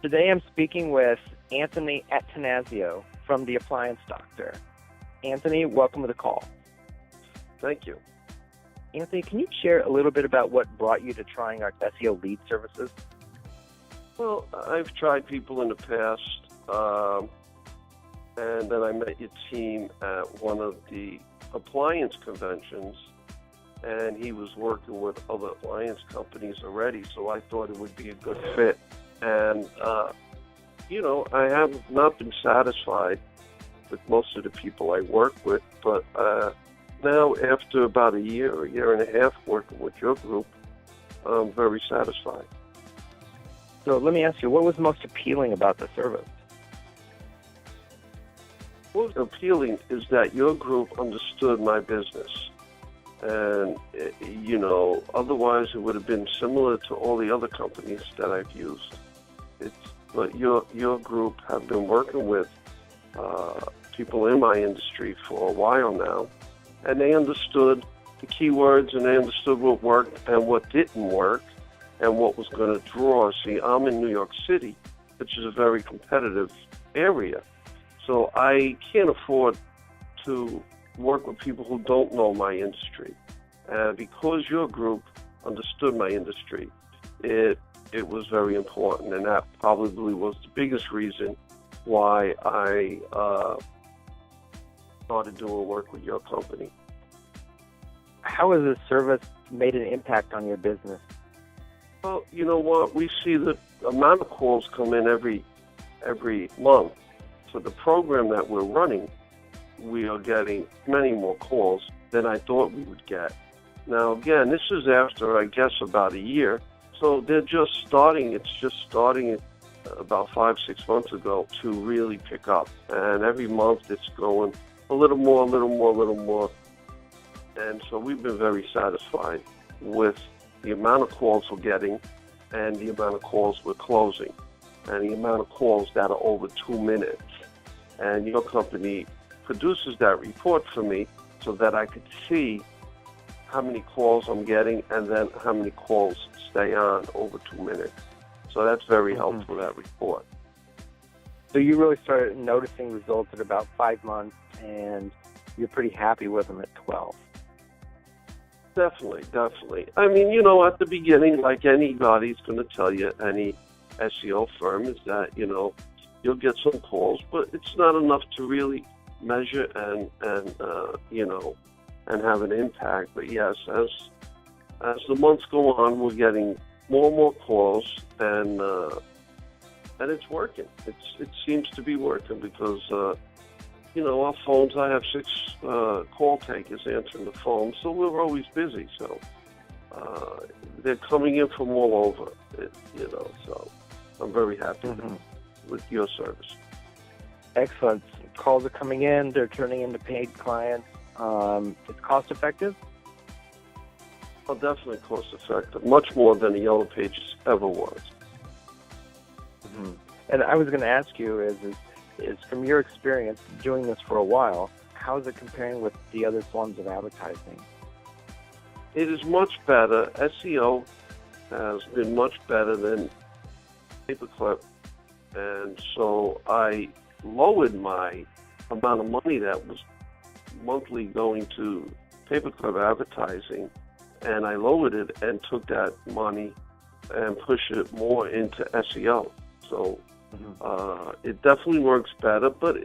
Today I'm speaking with AnthonyAttansio from TheApplianceDoctorx. Anthony, welcome to the call. Thank you. Anthony, can you share a little bit about what brought you to trying our SEO lead services? Well, I've tried people in the past, and then I met your team at one of the appliance conventions, and he was working with other appliance companies already, so I thought it would be a good fit. And, I have not been satisfied with most of the people I work with, but now after about a year and a half working with your group, I'm very satisfied. So let me ask you, what was most appealing about the service? What's appealing is that your group understood my business. And, otherwise it would have been similar to all the other companies that I've used. But your group have been working with people in my industry for a while now, and they understood the keywords, and they understood what worked and what didn't work, and what was going to draw. See, I'm in New York City, which is a very competitive area, so I can't afford to work with people who don't know my industry. Because your group understood my industry, it was very important, and that probably was the biggest reason why I started doing work with your company. How has this service made an impact on your business? Well, you know what? We see the amount of calls come in every month. For the program that we're running, we are getting many more calls than I thought we would get. Now, again, this is after, I guess, about a year. So they're just starting. It's just starting about 5-6 months ago to really pick up. And every month it's going a little more. And so we've been very satisfied with the amount of calls we're getting and the amount of calls we're closing and the amount of calls that are over 2 minutes. And your company produces that report for me so that I could see how many calls I'm getting and then how many calls stay on over 2 minutes. So that's very helpful, that report. So you really started noticing results at about 5 months, and you're pretty happy with them at 12. Definitely. I mean, at the beginning, like anybody's going to tell you, any SEO firm, is that, you'll get some calls, but it's not enough to really measure and have an impact. But yes, as the months go on, we're getting more and more calls, and it's working. It seems to be working because our phones. I have 6 call takers answering the phone, so we're always busy. So they're coming in from all over. So I'm very happy with your service. Excellent. Calls are coming in. They're turning into paid clients. It's cost effective? Well, definitely cost effective. Much more than the Yellow Pages ever was. And I was going to ask you is from your experience doing this for a while, how is it comparing with the other forms of advertising? It is much better. SEO has been much better than pay-per-click. And so I lowered my amount of money that was monthly going to pay-per-click advertising, and I lowered it and took that money and pushed it more into SEO. So it definitely works better, but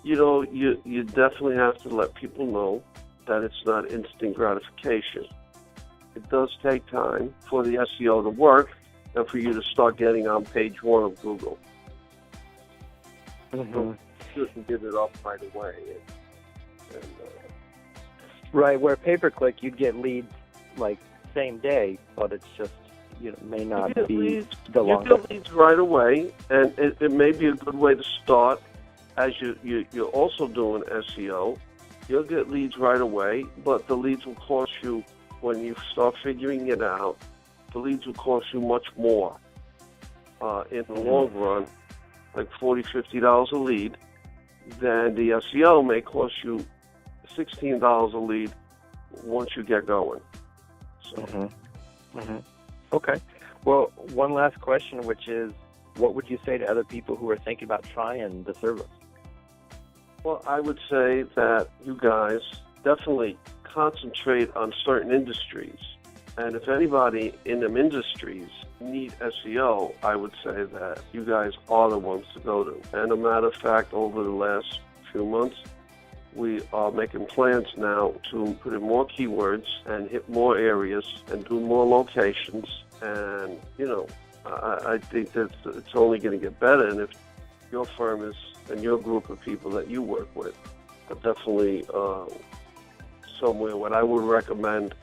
you definitely have to let people know that it's not instant gratification. It does take time for the SEO to work and for you to start getting on page 1 of Google. So you shouldn't get it up right away. Right, where pay-per-click, you'd get leads like same day, but it's just, may not be the longest. You get leads right away, and it may be a good way to start as you're also doing SEO. You'll get leads right away, but the leads will cost you, when you start figuring it out, the leads will cost you much more in the long run, like $40, $50 a lead, then the SEO may cost you $16 a lead once you get going. So. Okay. Well, one last question, which is, what would you say to other people who are thinking about trying the service? Well, I would say that you guys definitely concentrate on certain industries. And if anybody in them industries need SEO, I would say that you guys are the ones to go to. And a matter of fact, over the last few months, we are making plans now to put in more keywords and hit more areas and do more locations. And, I think that it's only going to get better. And if your firm is, and your group of people that you work with are definitely somewhere what I would recommend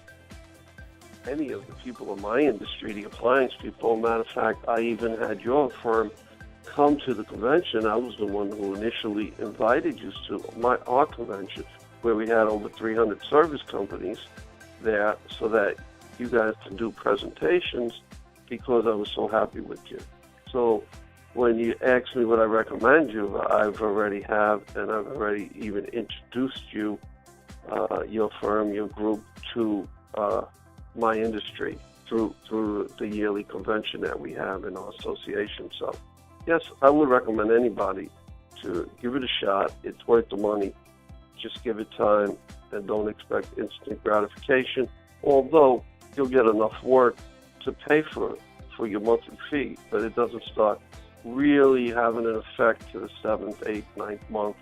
any of the people in my industry, the appliance people. Matter of fact, I even had your firm come to the convention. I was the one who initially invited you to our convention, where we had over 300 service companies there, so that you guys can do presentations, because I was so happy with you. So when you ask me what I recommend you, I've already even introduced you, your firm, your group, to my industry through the yearly convention that we have in our association. So, yes, I would recommend anybody to give it a shot. It's worth the money. Just give it time and don't expect instant gratification, although you'll get enough work to pay for your monthly fee, but it doesn't start really having an effect to the 7th, 8th, 9th month.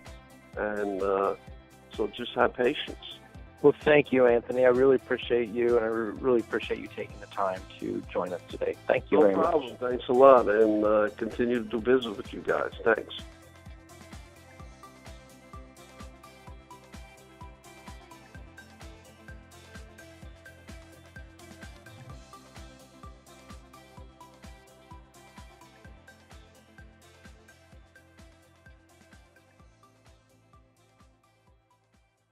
And so just have patience. Well, thank you, Anthony. I really appreciate you, and I really appreciate you taking the time to join us today. Thank you very much. No problem. Thanks a lot, and continue to do business with you guys. Thanks.